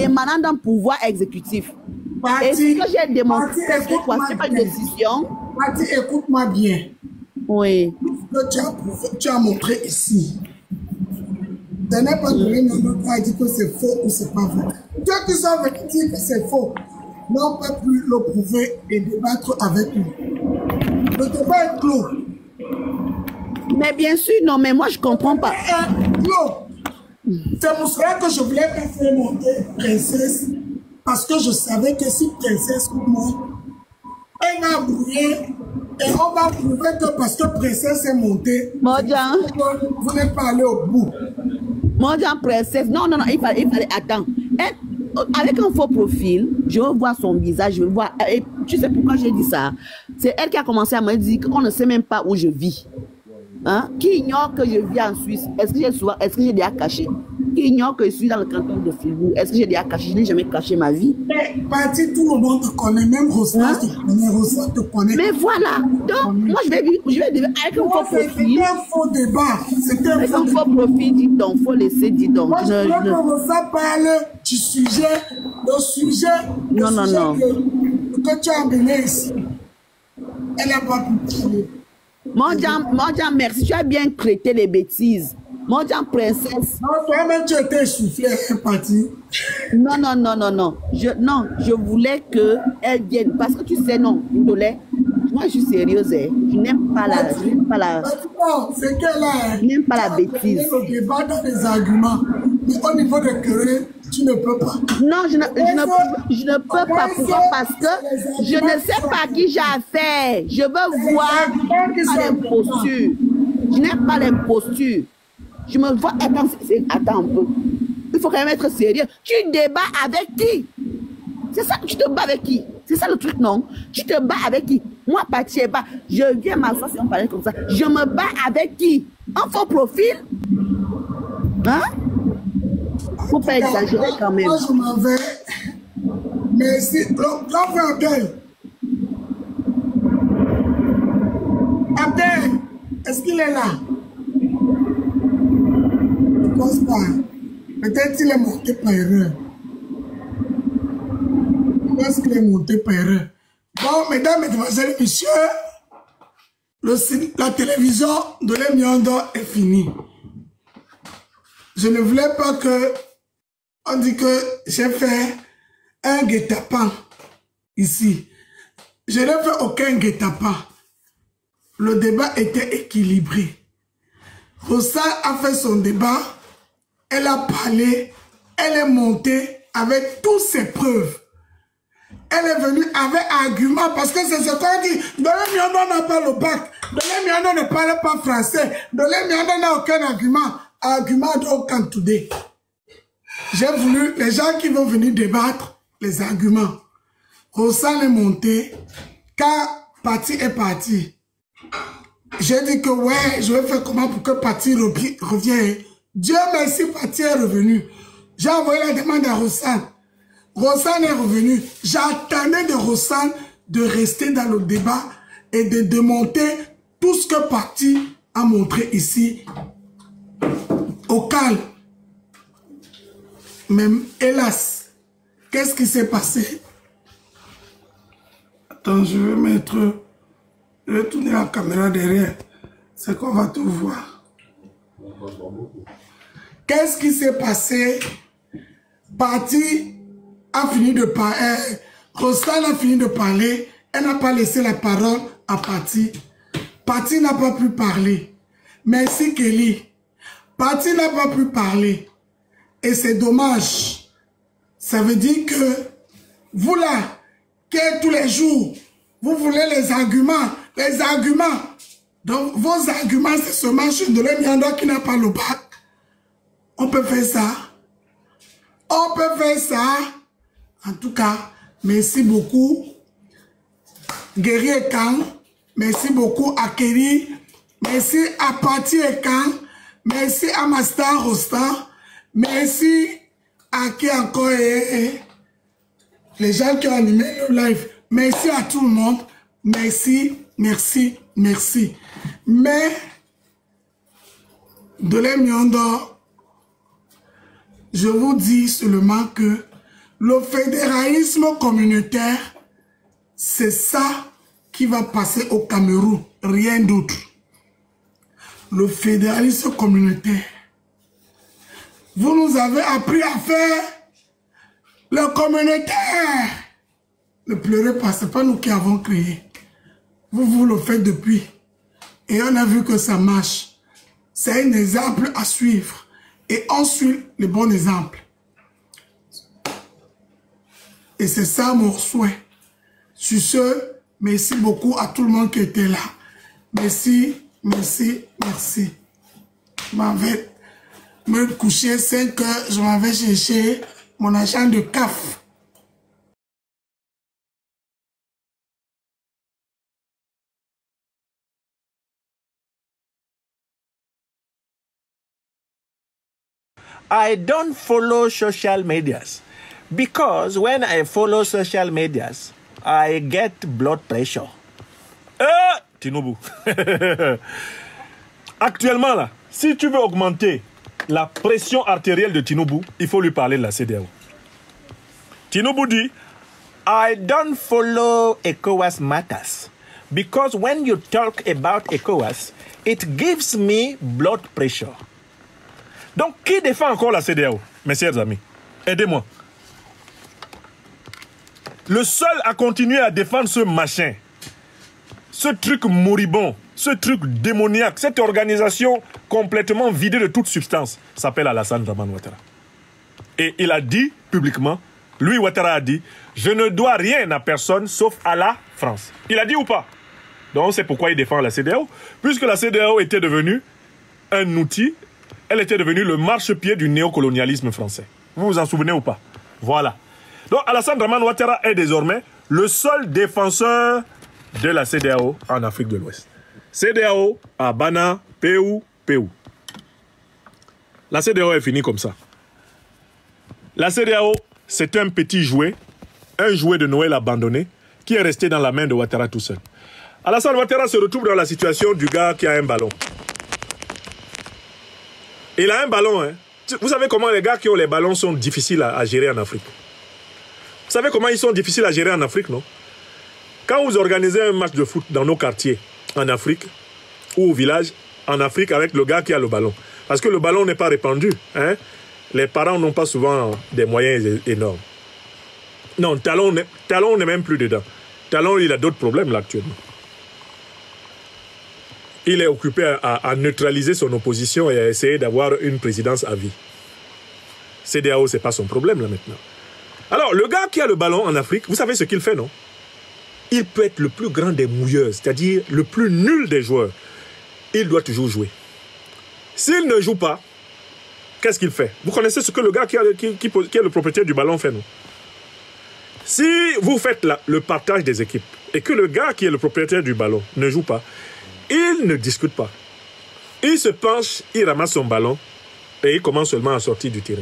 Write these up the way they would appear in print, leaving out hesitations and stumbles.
émanant d'un pouvoir exécutif. Et ce que j'ai démontré, c'est que quoi, c'est pas une décision. Pati, écoute-moi bien. Oui. Ce que tu as montré ici, ce n'est pas donné notre qui a dit que c'est faux ou c'est pas vrai. Ceux qui sont venus dire que c'est faux n'ont pas pu le prouver et débattre avec nous. Le débat est clos. Mais bien sûr, non, mais moi je comprends pas. Clos. C'est pour cela que je voulais pas faire monter Princesse, parce que je savais que si Princesse ou moi, elle va brouiller et on va prouver que parce que Princesse est montée, Modjan, vous n'êtes pas allé au bout. Modjan Princesse, non, il fallait, attends. Avec un faux profil, je veux voir son visage, je veux voir. Et tu sais pourquoi j'ai dit ça? C'est elle qui a commencé à me dire qu'on ne sait même pas où je vis. Hein? Qui ignore que je vis en Suisse? Est-ce que j'ai déjà caché? Qui ignore que je suis dans le canton de Fribourg? Est-ce que j'ai déjà caché? Je n'ai jamais caché ma vie. Mais Pati, tout le monde te connaît, même Rosa te connaît, Rosa te connaît. Mais voilà, donc moi je vais vivre avec un faux profil. C'était un faux débat. C'était un faux profil, dis donc, faut laisser, dis donc. Moi je veux que Rosa parle du sujet, le sujet que tu as amené ici. Elle n'a pas pu parler. Modjan, merci, tu as bien traité les bêtises. Modjan Princesse. Non, toi-même tu étais essoufflé, Pati. Non. Je voulais qu'elle vienne. Parce que tu sais, non, Ndolé, moi je suis sérieuse. Je n'aime pas la. C'est qu'elle a. Je n'aime pas la bêtise. Le débat dans les arguments. Mais au niveau de querer, tu ne peux pas. Non, je ne peux pas. Pourquoi? Parce que je ne sais pas qui j'ai affaire. Je veux voir l'imposture. Je n'aime pas l'imposture. Je me vois. Attends un peu. Il faut quand même être sérieux. Tu débats avec qui? C'est ça, tu te bats avec qui? C'est ça le truc, non? Tu te bats avec qui? Moi, Pati, je viens m'asseoir si on parlait comme ça. Je me bats avec qui? Un faux profil? Hein? Faut pas exagérer quand même. Moi, je m'en vais. Mais si, l'enfant Abdel. Abdel, est-ce qu'il est là? Je ne pense pas. Peut-être qu'il est monté par erreur. Je pense qu'il est monté par erreur. Bon, mesdames, mesdemoiselles et messieurs, la télévision de l'Emiondo est finie. Je ne voulais pas que on dit que j'ai fait un guet-apens ici. Je n'ai fait aucun guet-apens. Le débat était équilibré. Rosa a fait son débat. Elle a parlé. Elle est montée avec toutes ses preuves. Elle est venue avec argument parce que c'est ce qu'on dit. Dolé Miondo n'a pas le bac. Dolé Miondo ne parle pas français. Dolé Miondo n'a aucun argument. Argument donc quand today. J'ai voulu, les gens qui vont venir débattre, les arguments. Rosa est monté, car Pati est parti. J'ai dit que ouais, je vais faire comment pour que Pati revienne. Dieu merci, Pati est revenu. J'ai envoyé la demande à Rosanne. Rosanne est revenue. J'attendais de Rosanne de rester dans le débat et de démonter tout ce que Pati a montré ici au calme. Même hélas, qu'est-ce qui s'est passé? Attends, je vais tourner la caméra derrière. C'est qu'on va tout voir. Qu'est-ce qui s'est passé? Pati a fini de parler. Rosanne a fini de parler. Elle n'a pas laissé la parole à Pati. Pati n'a pas pu parler. Merci Kelly. Pati n'a pas pu parler. Et c'est dommage. Ça veut dire que vous là, qui êtes tous les jours, vous voulez les arguments. Les arguments. Donc vos arguments, c'est seulement chez de l'Emianda qui n'a pas le bac. On peut faire ça. On peut faire ça. En tout cas, merci beaucoup. Guerrier Kang. Merci beaucoup à Kelly. Merci à Pati et Kang. Merci à Master Rosta. Merci à qui encore les gens qui ont animé le live. Merci à tout le monde. Merci, merci, merci. Mais de l'Emiondo, je vous dis seulement que Le fédéralisme communautaire, c'est ça qui va passer au Cameroun, rien d'autre. Le fédéralisme communautaire. Vous nous avez appris à faire le communautaire. Ne pleurez pas, ce n'est pas nous qui avons créé. Vous le faites depuis. Et on a vu que ça marche. C'est un exemple à suivre. Et on suit le bon exemple. Et c'est ça mon souhait. Sur ce, merci beaucoup à tout le monde qui était là. Merci, merci, merci. Je m'en vais me coucher 5 heures. Je m'en vais chercher mon agent de CAF. I don't follow social medias because when I follow social medias, I get blood pressure. Tinubu. Actuellement, là, si tu veux augmenter la pression artérielle de Tinubu, il faut lui parler de la CEDEAO. Tinubu dit, I don't follow ECOWAS matters because when you talk about ECOWAS, it gives me blood pressure. Donc, qui défend encore la CEDEAO, mes chers amis? Aidez-moi. Le seul à continuer à défendre ce machin, ce truc moribond, ce truc démoniaque, cette organisation complètement vidée de toute substance, s'appelle Alassane Dramane Ouattara. Et il a dit publiquement, lui Ouattara a dit, je ne dois rien à personne sauf à la France. Il a dit ou pas? Donc, c'est pourquoi il défend la CEDEAO, puisque la CEDEAO était devenue un outil. Elle était devenue le marchepied du néocolonialisme français. Vous vous en souvenez ou pas? Voilà. Donc Alassane Dramane Ouattara est désormais le seul défenseur de la CEDEAO en Afrique de l'Ouest. CEDEAO, Abana, Peu. La CEDEAO est finie comme ça. La CEDEAO, c'est un petit jouet, un jouet de Noël abandonné, qui est resté dans la main de Ouattara tout seul. Alassane Ouattara se retrouve dans la situation du gars qui a un ballon. Il a un ballon, hein. Vous savez comment les gars qui ont les ballons sont difficiles à gérer en Afrique? Vous savez comment ils sont difficiles à gérer en Afrique, non? Quand vous organisez un match de foot dans nos quartiers, en Afrique, ou au village, en Afrique, avec le gars qui a le ballon. Parce que le ballon n'est pas répandu, hein. Les parents n'ont pas souvent des moyens énormes. Non, Talon n'est même plus dedans. Talon, il a d'autres problèmes, là, actuellement. Il est occupé à neutraliser son opposition et à essayer d'avoir une présidence à vie. CEDEAO, ce n'est pas son problème, là, maintenant. Alors, le gars qui a le ballon en Afrique, vous savez ce qu'il fait, non? Il peut être le plus grand des mouilleurs, c'est-à-dire le plus nul des joueurs. Il doit toujours jouer. S'il ne joue pas, qu'est-ce qu'il fait? Vous connaissez ce que le gars qui est le propriétaire du ballon fait, non? Si vous faites le partage des équipes et que le gars qui est le propriétaire du ballon ne joue pas, il ne discute pas. Il se penche, il ramasse son ballon et il commence seulement à sortir du terrain.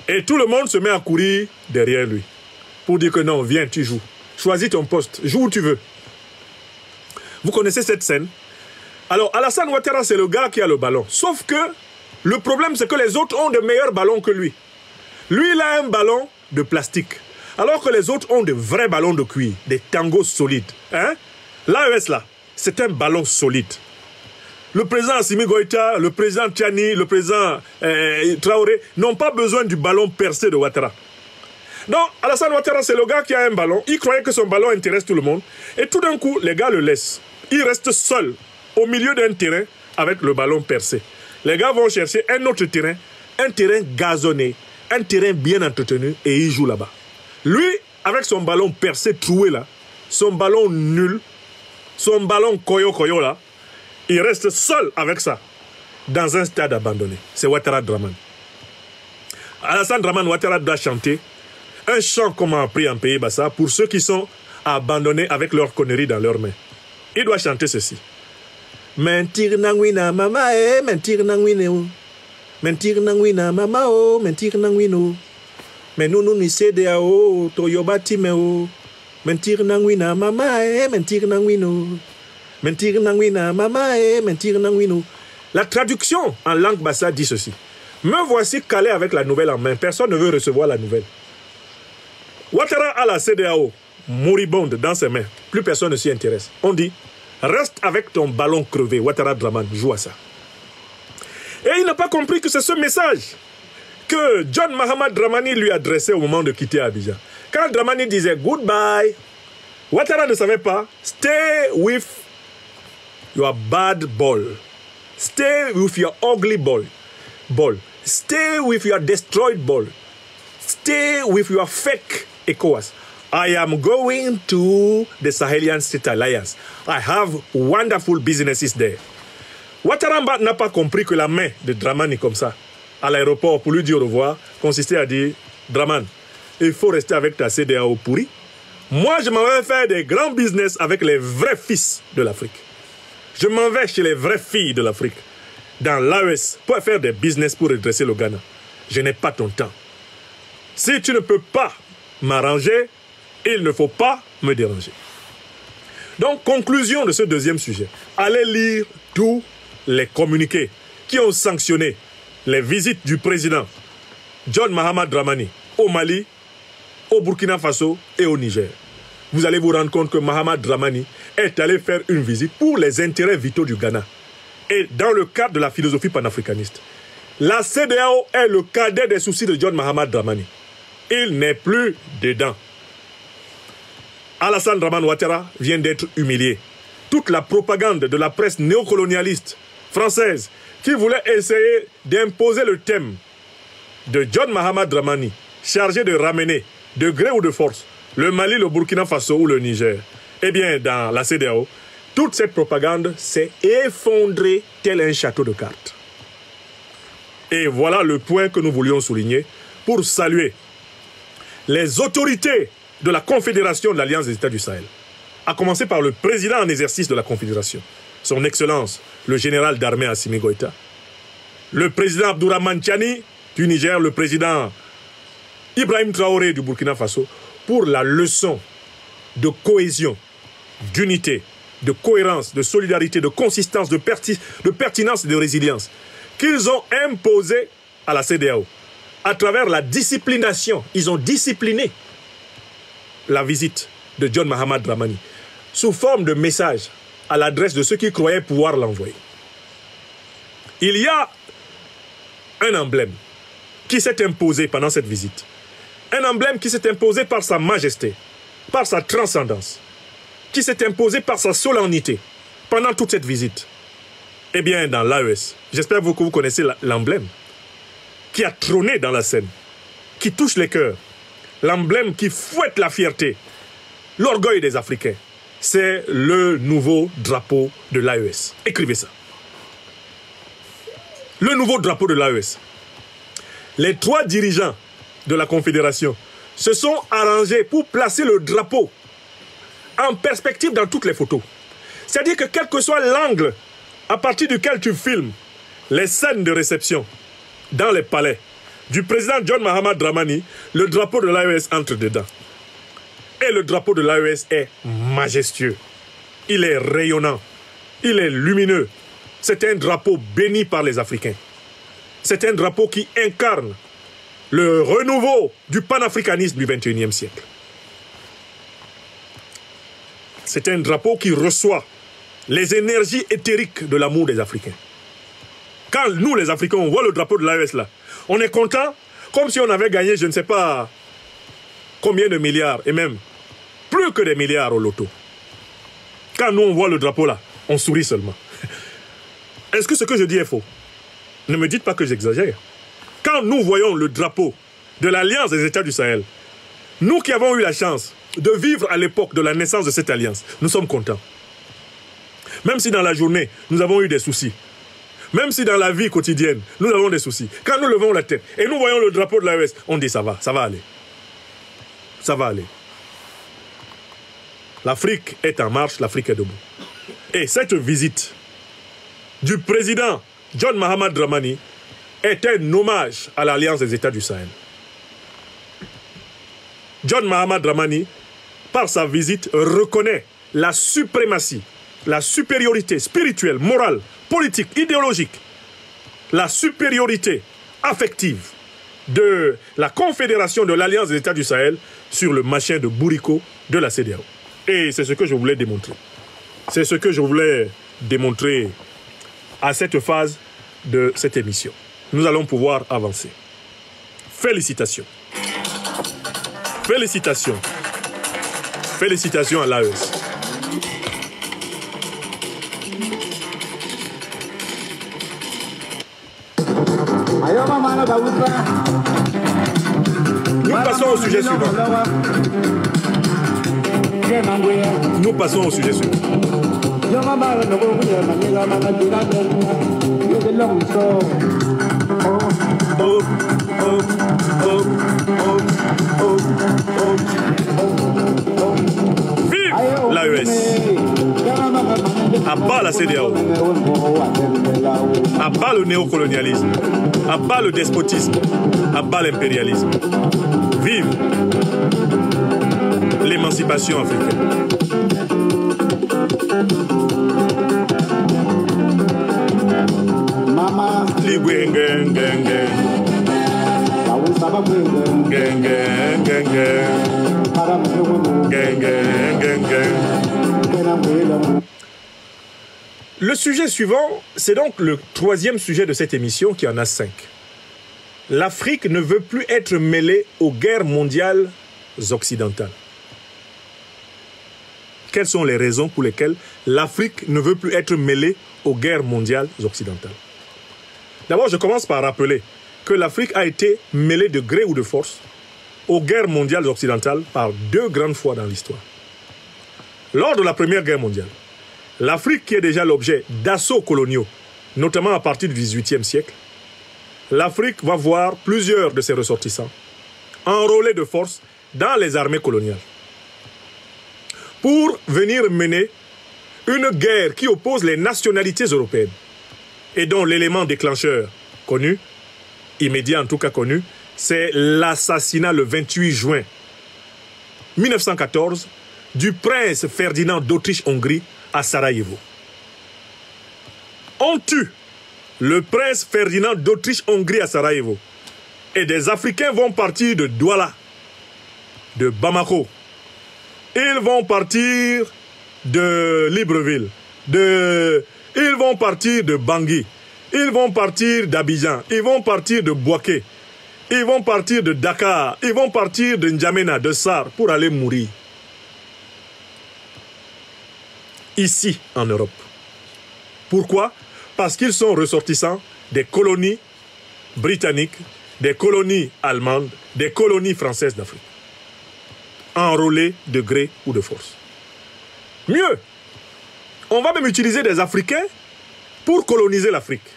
Et tout le monde se met à courir derrière lui pour dire que non, viens, tu joues. Choisis ton poste, joue où tu veux. Vous connaissez cette scène? Alors, Alassane Ouattara, c'est le gars qui a le ballon. Sauf que le problème, c'est que les autres ont de meilleurs ballons que lui. Lui, il a un ballon de plastique. Alors que les autres ont de vrais ballons de cuir, des tangos solides. Hein? L'AES, là, c'est un ballon solide. Le président Assimi Goïta, le président Tchani, le président Traoré n'ont pas besoin du ballon percé de Ouattara. Donc, Alassane Ouattara, c'est le gars qui a un ballon. Il croyait que son ballon intéresse tout le monde. Et tout d'un coup, les gars le laissent. Il reste seul au milieu d'un terrain avec le ballon percé. Les gars vont chercher un autre terrain, un terrain gazonné, un terrain bien entretenu, et il joue là-bas. Lui, avec son ballon percé, troué là, son ballon nul, son ballon koyo là, il reste seul avec ça, dans un stade abandonné. C'est Ouattara Dramane. Alassane Dramane Ouattara doit chanter un chant qu'on a appris en Pays Bassa pour ceux qui sont abandonnés avec leurs conneries dans leurs mains. Il doit chanter ceci. Mentir nangwina mama mentir nangwino. Mentir nangwina mama mentir nangwino. Mais nous ni CEDEAO toyobati meo. Mentir nangwina mama mentir nangwino. Mentir nangwina mama mentir nangwino. La traduction en langue bassa dit ceci. Me voici calé avec la nouvelle en main. Personne ne veut recevoir la nouvelle. Ouattara a la CEDEAO moribonde dans ses mains. Plus personne ne s'y intéresse. On dit, reste avec ton ballon crevé. Ouattara Dramane joue à ça. Et il n'a pas compris que c'est ce message que John Mahamad Dramani lui adressait au moment de quitter Abidjan. Quand Dramani disait goodbye, Ouattara ne savait pas. Stay with your bad ball. Stay with your ugly ball. Stay with your destroyed ball. Stay with your fake ECOWAS. I am going to the Sahelian State Alliance. I have wonderful businesses there. Ouattara n'a pas compris que la main de Dramani comme ça, à l'aéroport pour lui dire au revoir, consistait à dire, Dramane, il faut rester avec ta CEDEAO pourrie. Moi, je m'en vais faire des grands business avec les vrais fils de l'Afrique. Je m'en vais chez les vraies filles de l'Afrique, dans l'AES, pour faire des business pour redresser le Ghana. Je n'ai pas ton temps. Si tu ne peux pas m'arranger, il ne faut pas me déranger. Donc, conclusion de ce deuxième sujet. Allez lire tous les communiqués qui ont sanctionné les visites du président John Mahamad Dramani au Mali, au Burkina Faso et au Niger. Vous allez vous rendre compte que Mahamad Dramani est allé faire une visite pour les intérêts vitaux du Ghana et dans le cadre de la philosophie panafricaniste. La CEDEAO est le cadet des soucis de John Mahamad Dramani. Il n'est plus dedans. Alassane Dramane Ouattara vient d'être humilié. Toute la propagande de la presse néocolonialiste française qui voulait essayer d'imposer le thème de John Mahamad Dramani, chargé de ramener, de gré ou de force, le Mali, le Burkina Faso ou le Niger. Eh bien, dans la CEDEAO, toute cette propagande s'est effondrée tel un château de cartes. Et voilà le point que nous voulions souligner pour saluer les autorités de la Confédération de l'Alliance des États du Sahel, à commencer par le président en exercice de la Confédération, son Excellence, le général d'armée Assimi Goïta, le président Abdourahmane Tiani du Niger, le président Ibrahim Traoré du Burkina Faso, pour la leçon de cohésion, d'unité, de cohérence, de solidarité, de consistance, de pertinence et de résilience qu'ils ont imposé à la CEDEAO. À travers la disciplination, ils ont discipliné la visite de John Mahamad Dramani sous forme de message à l'adresse de ceux qui croyaient pouvoir l'envoyer. Il y a un emblème qui s'est imposé pendant cette visite. Un emblème qui s'est imposé par sa majesté, par sa transcendance, qui s'est imposé par sa solennité pendant toute cette visite. Eh bien, dans l'AES, j'espère que vous connaissez l'emblème qui a trôné dans la scène, qui touche les cœurs, l'emblème qui fouette la fierté, l'orgueil des Africains. C'est le nouveau drapeau de l'AES. Écrivez ça. Le nouveau drapeau de l'AES. Les 3 dirigeants de la Confédération se sont arrangés pour placer le drapeau en perspective dans toutes les photos. C'est-à-dire que quel que soit l'angle à partir duquel tu filmes les scènes de réception dans les palais du président John Mahamad Dramani, le drapeau de l'AES entre dedans. Et le drapeau de l'AES est majestueux. Il est rayonnant. Il est lumineux. C'est un drapeau béni par les Africains. C'est un drapeau qui incarne le renouveau du panafricanisme du XXIe siècle. C'est un drapeau qui reçoit les énergies éthériques de l'amour des Africains. Quand nous, les Africains, on voit le drapeau de l'AES là, on est content comme si on avait gagné, je ne sais pas combien de milliards, et même plus que des milliards au loto. Quand nous, on voit le drapeau là, on sourit seulement. Est-ce que ce que je dis est faux? Ne me dites pas que j'exagère. Quand nous voyons le drapeau de l'Alliance des États du Sahel, nous qui avons eu la chance de vivre à l'époque de la naissance de cette alliance, nous sommes contents. Même si dans la journée, nous avons eu des soucis. Même si dans la vie quotidienne, nous avons des soucis. Quand nous levons la tête et nous voyons le drapeau de l'AES, on dit ça va aller. Ça va aller. L'Afrique est en marche, l'Afrique est debout. Et cette visite du président John Mahamad Dramani est un hommage à l'Alliance des États du Sahel. John Mahamad Dramani, par sa visite, reconnaît la suprématie, la supériorité spirituelle, morale, politique, idéologique, la supériorité affective de la Confédération de l'Alliance des États du Sahel sur le machin de bourricot de la CEDEAO. Et c'est ce que je voulais démontrer. C'est ce que je voulais démontrer à cette phase de cette émission. Nous allons pouvoir avancer. Félicitations. Félicitations. Félicitations à l'AES. Nous passons au sujet suivant. Nous passons au sujet suivant. Vive l'AES! À bas la CEDEAO, à bas le néocolonialisme, à bas le despotisme, à bas l'impérialisme. Vive l'émancipation africaine. Le sujet suivant, c'est donc le troisième sujet de cette émission qui en a 5. L'Afrique ne veut plus être mêlée aux guerres mondiales occidentales. Quelles sont les raisons pour lesquelles l'Afrique ne veut plus être mêlée aux guerres mondiales occidentales? D'abord, je commence par rappeler que l'Afrique a été mêlée de gré ou de force aux guerres mondiales occidentales par 2 grandes fois dans l'histoire. Lors de la Première Guerre mondiale, l'Afrique, qui est déjà l'objet d'assauts coloniaux, notamment à partir du XVIIIe siècle, l'Afrique va voir plusieurs de ses ressortissants enrôlés de force dans les armées coloniales pour venir mener une guerre qui oppose les nationalités européennes et dont l'élément déclencheur connu, immédiat en tout cas connu, c'est l'assassinat le 28 juin 1914 du prince Ferdinand d'Autriche-Hongrie à Sarajevo. On tue le prince Ferdinand d'Autriche-Hongrie à Sarajevo et des Africains vont partir de Douala, de Bamako. Ils vont partir de Libreville, ils vont partir de Bangui, ils vont partir d'Abidjan, ils vont partir de Bouaké, ils vont partir de Dakar, ils vont partir de N'Djamena, de Sar, pour aller mourir ici en Europe. Pourquoi? Parce qu'ils sont ressortissants des colonies britanniques, des colonies allemandes, des colonies françaises d'Afrique, enrôlés de gré ou de force. Mieux, on va même utiliser des Africains pour coloniser l'Afrique.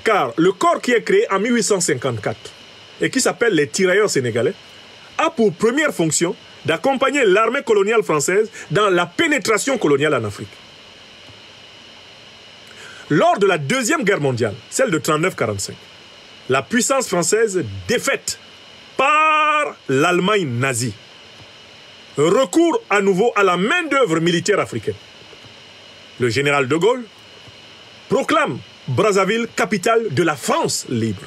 Car le corps qui est créé en 1854 et qui s'appelle les tirailleurs sénégalais a pour première fonction d'accompagner l'armée coloniale française dans la pénétration coloniale en Afrique. Lors de la Deuxième Guerre mondiale, celle de 39-45, la puissance française défaite par l'Allemagne nazie recourt à nouveau à la main-d'œuvre militaire africaine. Le général de Gaulle proclame Brazzaville capitale de la France libre.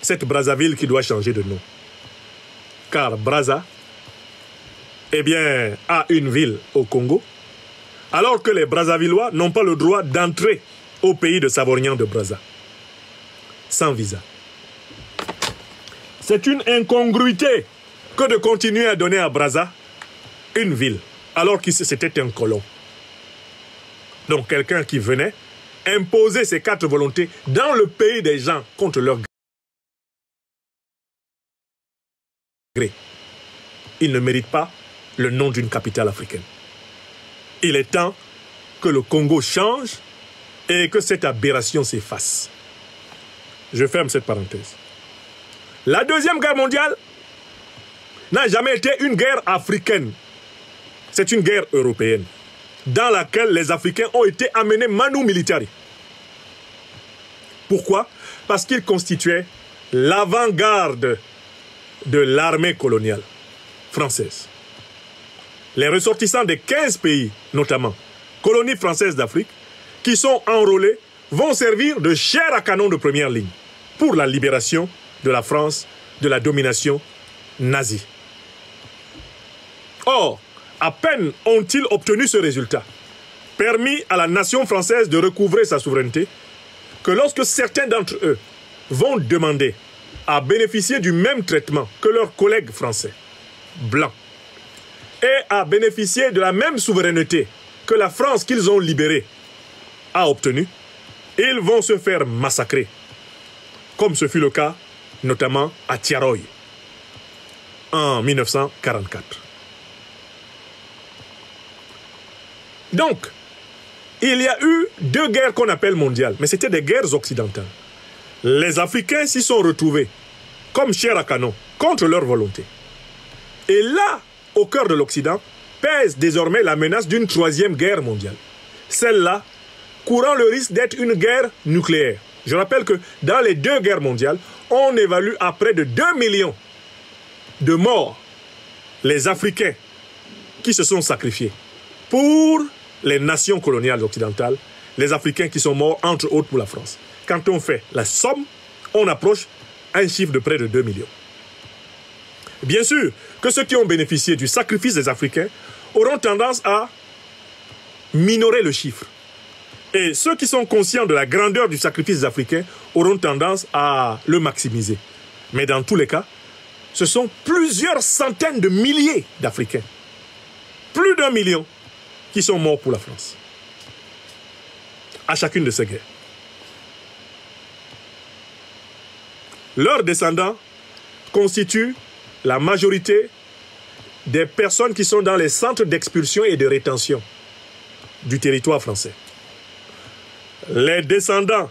Cette Brazzaville qui doit changer de nom. Car Brazza, eh bien, a une ville au Congo, alors que les Brazzavillois n'ont pas le droit d'entrer au pays de Savorgnan de Brazza, sans visa. C'est une incongruité que de continuer à donner à Brazza une ville, alors que c'était un colon. Donc quelqu'un qui venait imposer ses 4 volontés dans le pays des gens contre leur gré. Il ne mérite pas le nom d'une capitale africaine. Il est temps que le Congo change et que cette aberration s'efface. Je ferme cette parenthèse. La Deuxième Guerre mondiale n'a jamais été une guerre africaine. C'est une guerre européenne dans laquelle les Africains ont été amenés manu militari. Pourquoi? Parce qu'ils constituaient l'avant-garde de l'armée coloniale française. Les ressortissants des 15 pays, notamment colonies françaises d'Afrique, qui sont enrôlés, vont servir de chair à canon de première ligne pour la libération de la France de la domination nazie. Or, à peine ont-ils obtenu ce résultat, permis à la nation française de recouvrer sa souveraineté, que lorsque certains d'entre eux vont demander à bénéficier du même traitement que leurs collègues français, blancs, et à bénéficier de la même souveraineté que la France qu'ils ont libérée a obtenue, ils vont se faire massacrer, comme ce fut le cas notamment à Thiaroye en 1944. Donc, il y a eu deux guerres qu'on appelle mondiales, mais c'était des guerres occidentales. Les Africains s'y sont retrouvés, comme chair à canon, contre leur volonté. Et là, au cœur de l'Occident, pèse désormais la menace d'une troisième guerre mondiale. Celle-là, courant le risque d'être une guerre nucléaire. Je rappelle que dans les deux guerres mondiales, on évalue à près de 2 millions de morts les Africains qui se sont sacrifiés pour les nations coloniales occidentales, les Africains qui sont morts entre autres pour la France. Quand on fait la somme, on approche un chiffre de près de 2 millions. Bien sûr que ceux qui ont bénéficié du sacrifice des Africains auront tendance à minorer le chiffre. Et ceux qui sont conscients de la grandeur du sacrifice des Africains auront tendance à le maximiser. Mais dans tous les cas, ce sont plusieurs centaines de milliers d'Africains, plus d'1 million, qui sont morts pour la France, à chacune de ces guerres. Leurs descendants constituent la majorité des personnes qui sont dans les centres d'expulsion et de rétention du territoire français. Les descendants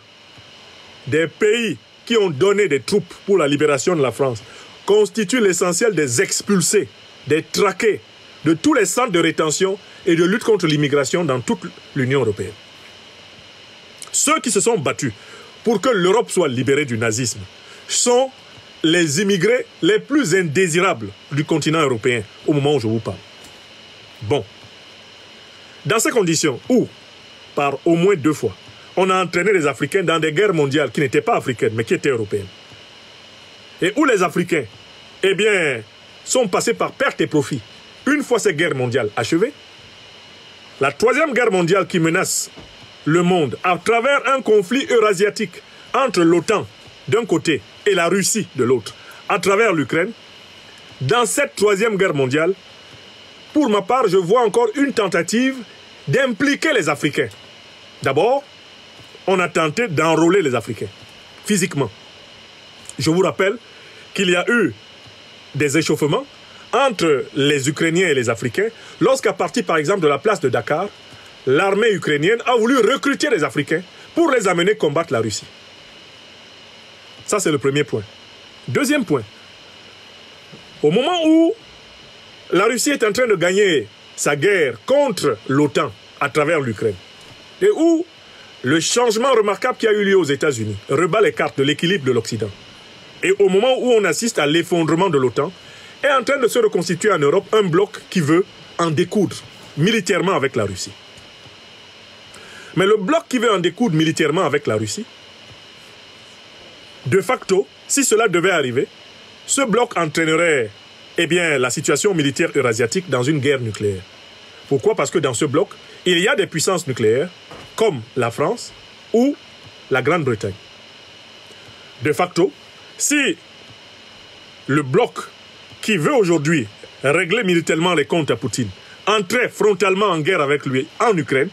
des pays qui ont donné des troupes pour la libération de la France constituent l'essentiel des expulsés, des traqués, de tous les centres de rétention et de lutte contre l'immigration dans toute l'Union européenne. Ceux qui se sont battus pour que l'Europe soit libérée du nazisme sont les immigrés les plus indésirables du continent européen au moment où je vous parle. Bon. Dans ces conditions où, par au moins 2 fois, on a entraîné les Africains dans des guerres mondiales qui n'étaient pas africaines, mais qui étaient européennes, et où les Africains, eh bien, sont passés par perte et profit, une fois ces guerres mondiales achevées, la troisième guerre mondiale qui menace le monde à travers un conflit eurasiatique entre l'OTAN d'un côté et la Russie de l'autre, à travers l'Ukraine, dans cette troisième guerre mondiale, pour ma part, je vois encore une tentative d'impliquer les Africains. D'abord, on a tenté d'enrôler les Africains, physiquement. Je vous rappelle qu'il y a eu des échauffements entre les Ukrainiens et les Africains, lorsqu'à partir par exemple de la place de Dakar, l'armée ukrainienne a voulu recruter les Africains pour les amener combattre la Russie. Ça, c'est le premier point. Deuxième point, au moment où la Russie est en train de gagner sa guerre contre l'OTAN à travers l'Ukraine, et où le changement remarquable qui a eu lieu aux États-Unis rebat les cartes de l'équilibre de l'Occident, et au moment où on assiste à l'effondrement de l'OTAN, est en train de se reconstituer en Europe un bloc qui veut en découdre militairement avec la Russie. Mais le bloc qui veut en découdre militairement avec la Russie, de facto, si cela devait arriver, ce bloc entraînerait la situation militaire eurasiatique dans une guerre nucléaire. Pourquoi? Parce que dans ce bloc, il y a des puissances nucléaires comme la France ou la Grande-Bretagne. De facto, si le bloc qui veut aujourd'hui régler militairement les comptes à Poutine entrait frontalement en guerre avec lui en Ukraine,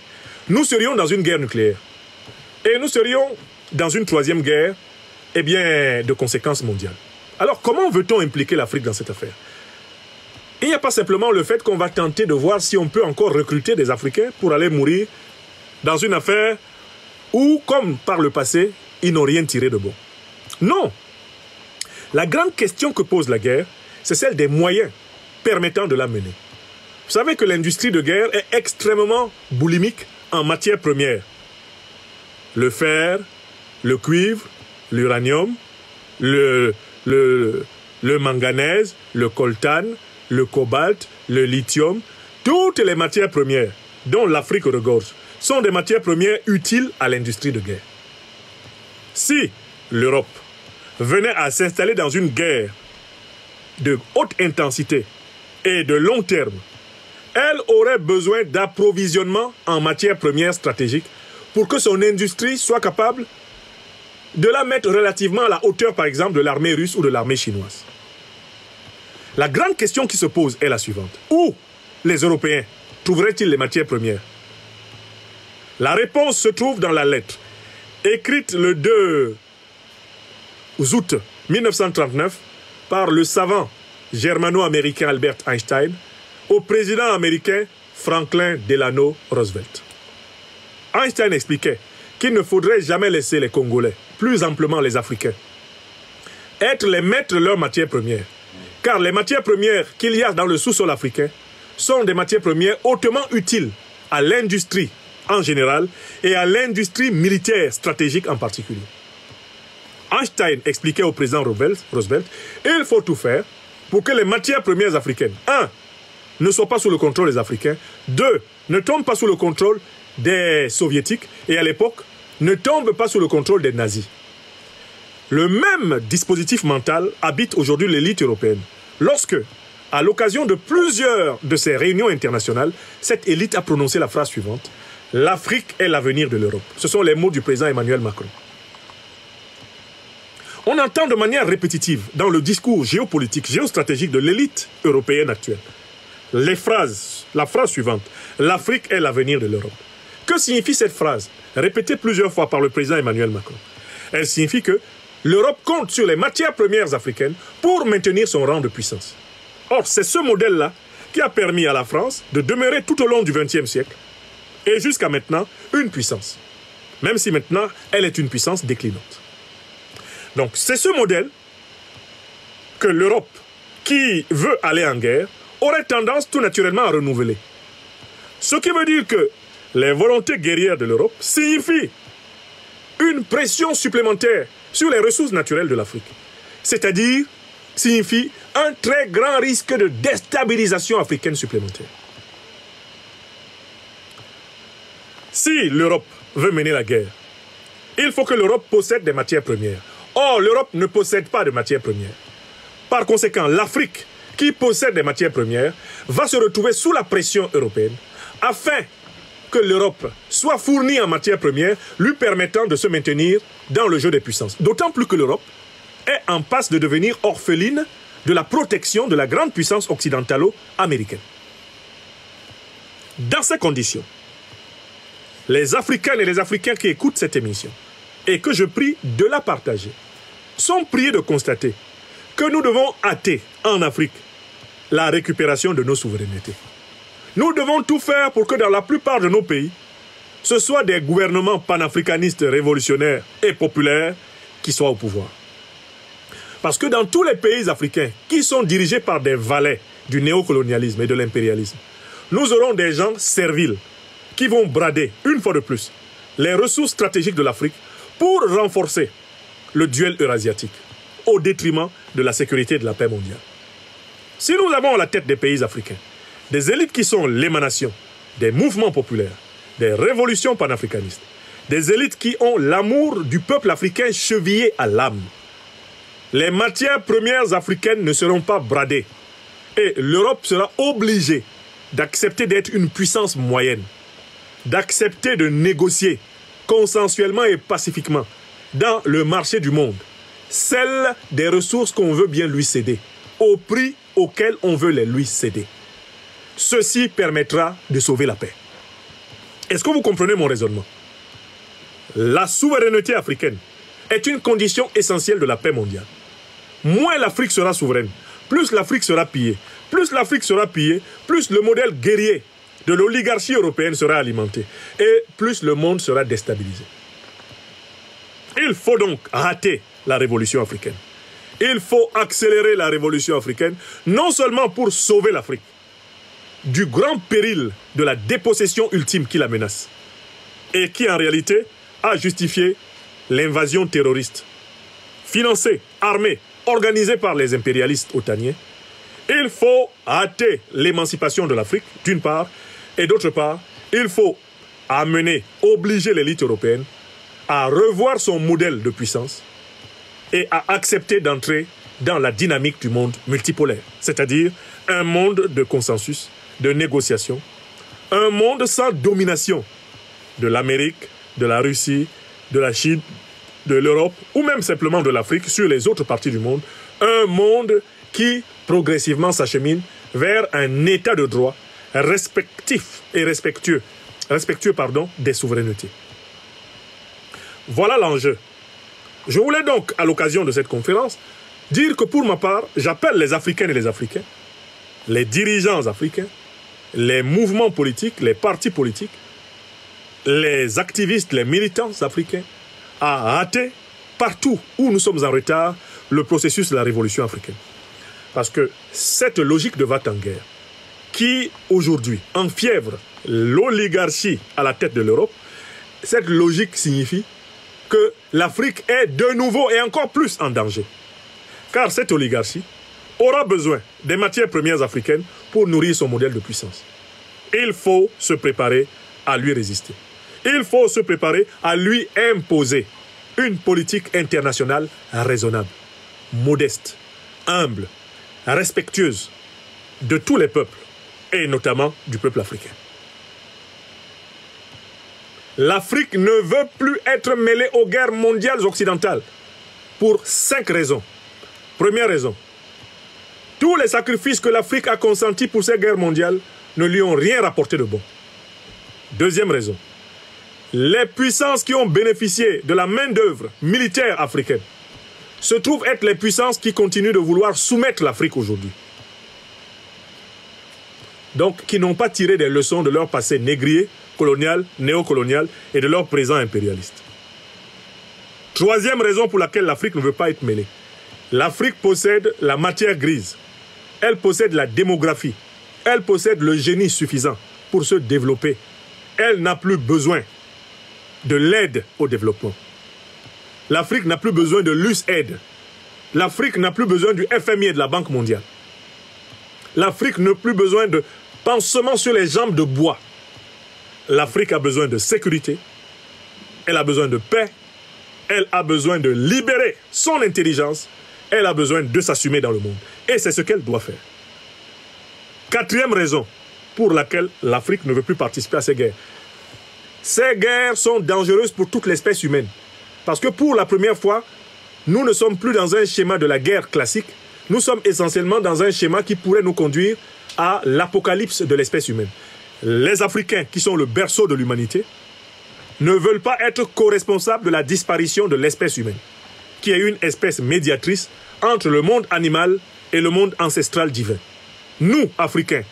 nous serions dans une guerre nucléaire. Et nous serions dans une troisième guerre de conséquences mondiales. Alors, comment veut-on impliquer l'Afrique dans cette affaire? Il n'y a pas simplement le fait qu'on va tenter de voir si on peut encore recruter des Africains pour aller mourir dans une affaire où, comme par le passé, ils n'ont rien tiré de bon. Non. La grande question que pose la guerre, c'est celle des moyens permettant de la mener. Vous savez que l'industrie de guerre est extrêmement boulimique en matières premières. Le fer, le cuivre, l'uranium, le manganèse, le coltan, le cobalt, le lithium, toutes les matières premières dont l'Afrique regorge sont des matières premières utiles à l'industrie de guerre. Si l'Europe venait à s'installer dans une guerre de haute intensité et de long terme, elle aurait besoin d'approvisionnement en matières premières stratégiques pour que son industrie soit capable de la mettre relativement à la hauteur, par exemple, de l'armée russe ou de l'armée chinoise. La grande question qui se pose est la suivante. Où les Européens trouveraient-ils les matières premières? La réponse se trouve dans la lettre, écrite le 2 août 1939 par le savant germano-américain Albert Einstein au président américain Franklin Delano Roosevelt. Einstein expliquait qu'il ne faudrait jamais laisser les Congolais, plus amplement les Africains, être les maîtres de leurs matières premières. Car les matières premières qu'il y a dans le sous-sol africain sont des matières premières hautement utiles à l'industrie en général et à l'industrie militaire stratégique en particulier. Einstein expliquait au président Roosevelt, il faut tout faire pour que les matières premières africaines, 1. ne soient pas sous le contrôle des Africains, 2. ne tombent pas sous le contrôle des Soviétiques et à l'époque, ne tombent pas sous le contrôle des nazis. Le même dispositif mental habite aujourd'hui l'élite européenne. Lorsque, à l'occasion de plusieurs de ces réunions internationales, cette élite a prononcé la phrase suivante: « L'Afrique est l'avenir de l'Europe ». Ce sont les mots du président Emmanuel Macron. On entend de manière répétitive dans le discours géopolitique, géostratégique de l'élite européenne actuelle la phrase suivante: « L'Afrique est l'avenir de l'Europe ». Que signifie cette phrase, répétée plusieurs fois par le président Emmanuel Macron? Elle signifie que l'Europe compte sur les matières premières africaines pour maintenir son rang de puissance. Or, c'est ce modèle-là qui a permis à la France de demeurer tout au long du XXe siècle et jusqu'à maintenant une puissance, même si maintenant elle est une puissance déclinante. Donc, c'est ce modèle que l'Europe, qui veut aller en guerre, aurait tendance tout naturellement à renouveler. Ce qui veut dire que les volontés guerrières de l'Europe signifient une pression supplémentaire sur les ressources naturelles de l'Afrique. C'est-à-dire, signifie un très grand risque de déstabilisation africaine supplémentaire. Si l'Europe veut mener la guerre, il faut que l'Europe possède des matières premières. Or, l'Europe ne possède pas de matières premières. Par conséquent, l'Afrique, qui possède des matières premières, va se retrouver sous la pression européenne afin que l'Europe soit fournie en matières premières, lui permettant de se maintenir dans le jeu des puissances. D'autant plus que l'Europe est en passe de devenir orpheline de la protection de la grande puissance occidentalo-américaine. Dans ces conditions, les Africaines et les Africains qui écoutent cette émission, et que je prie de la partager, sont priés de constater que nous devons hâter en Afrique la récupération de nos souverainetés. Nous devons tout faire pour que dans la plupart de nos pays, ce soit des gouvernements panafricanistes révolutionnaires et populaires qui soient au pouvoir. Parce que dans tous les pays africains qui sont dirigés par des valets du néocolonialisme et de l'impérialisme, nous aurons des gens serviles qui vont brader, une fois de plus, les ressources stratégiques de l'Afrique pour renforcer le duel eurasiatique au détriment de la sécurité et de la paix mondiale. Si nous avons à la tête des pays africains des élites qui sont l'émanation des mouvements populaires, des révolutions panafricanistes, des élites qui ont l'amour du peuple africain chevillé à l'âme, les matières premières africaines ne seront pas bradées et l'Europe sera obligée d'accepter d'être une puissance moyenne, d'accepter de négocier consensuellement et pacifiquement dans le marché du monde celle des ressources qu'on veut bien lui céder, au prix auquel on veut les lui céder. Ceci permettra de sauver la paix. Est-ce que vous comprenez mon raisonnement? La souveraineté africaine est une condition essentielle de la paix mondiale. Moins l'Afrique sera souveraine, plus l'Afrique sera pillée. Plus l'Afrique sera pillée, plus le modèle guerrier de l'oligarchie européenne sera alimenté et plus le monde sera déstabilisé. Il faut donc rater la révolution africaine. Il faut accélérer la révolution africaine, non seulement pour sauver l'Afrique du grand péril de la dépossession ultime qui la menace et qui en réalité a justifié l'invasion terroriste, financée, armée, organisée par les impérialistes otaniens. Il faut hâter l'émancipation de l'Afrique, d'une part, et d'autre part, il faut obliger l'élite européenne à revoir son modèle de puissance et a accepté d'entrer dans la dynamique du monde multipolaire, c'est-à-dire un monde de consensus, de négociation, un monde sans domination de l'Amérique, de la Russie, de la Chine, de l'Europe ou même simplement de l'Afrique sur les autres parties du monde, un monde qui progressivement s'achemine vers un état de droit respectif et respectueux des souverainetés. Voilà l'enjeu. Je voulais donc, à l'occasion de cette conférence, dire que pour ma part, j'appelle les Africaines et les Africains, les dirigeants africains, les mouvements politiques, les partis politiques, les activistes, les militants africains, à rater partout où nous sommes en retard le processus de la révolution africaine. Parce que cette logique de va-t-en-guerre qui, aujourd'hui, enfièvre l'oligarchie à la tête de l'Europe, cette logique signifie que l'Afrique est de nouveau et encore plus en danger. Car cette oligarchie aura besoin des matières premières africaines pour nourrir son modèle de puissance. Il faut se préparer à lui résister. Il faut se préparer à lui imposer une politique internationale raisonnable, modeste, humble, respectueuse de tous les peuples, et notamment du peuple africain. L'Afrique ne veut plus être mêlée aux guerres mondiales occidentales pour 5 raisons. Première raison, tous les sacrifices que l'Afrique a consentis pour ces guerres mondiales ne lui ont rien rapporté de bon. Deuxième raison, les puissances qui ont bénéficié de la main-d'œuvre militaire africaine se trouvent être les puissances qui continuent de vouloir soumettre l'Afrique aujourd'hui. Donc, qui n'ont pas tiré des leçons de leur passé négrier, colonial, néocolonial et de leur présent impérialiste. Troisième raison pour laquelle l'Afrique ne veut pas être mêlée. L'Afrique possède la matière grise. Elle possède la démographie. Elle possède le génie suffisant pour se développer. Elle n'a plus besoin de l'aide au développement. L'Afrique n'a plus besoin de l'USAID. L'Afrique n'a plus besoin du FMI et de la Banque mondiale. L'Afrique n'a plus besoin de pansements sur les jambes de bois. L'Afrique a besoin de sécurité. Elle a besoin de paix. Elle a besoin de libérer son intelligence. Elle a besoin de s'assumer dans le monde. Et c'est ce qu'elle doit faire. Quatrième raison pour laquelle l'Afrique ne veut plus participer à ces guerres. Ces guerres sont dangereuses pour toute l'espèce humaine. Parce que pour la première fois, nous ne sommes plus dans un schéma de la guerre classique. Nous sommes essentiellement dans un schéma qui pourrait nous conduire à l'apocalypse de l'espèce humaine. Les Africains, qui sont le berceau de l'humanité, ne veulent pas être co-responsables de la disparition de l'espèce humaine, qui est une espèce médiatrice entre le monde animal et le monde ancestral divin. Nous, Africains,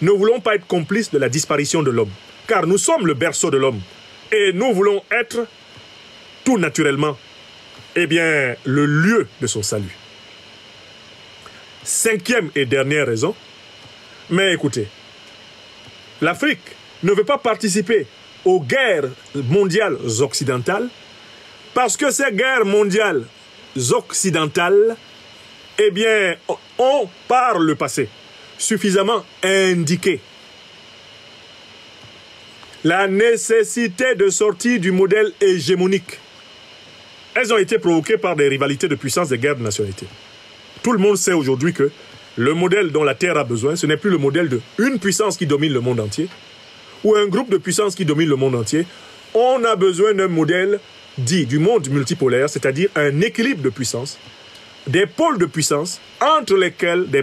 ne voulons pas être complices de la disparition de l'homme, car nous sommes le berceau de l'homme, et nous voulons être, tout naturellement, le lieu de son salut. Cinquième et dernière raison, mais écoutez, l'Afrique ne veut pas participer aux guerres mondiales occidentales parce que ces guerres mondiales occidentales, ont par le passé suffisamment indiqué la nécessité de sortir du modèle hégémonique. Elles ont été provoquées par des rivalités de puissance, des guerres de nationalité. Tout le monde sait aujourd'hui que le modèle dont la Terre a besoin, ce n'est plus le modèle d'une puissance qui domine le monde entier, ou un groupe de puissances qui domine le monde entier. On a besoin d'un modèle dit du monde multipolaire, c'est-à-dire un équilibre de puissance, des pôles de puissance entre lesquels des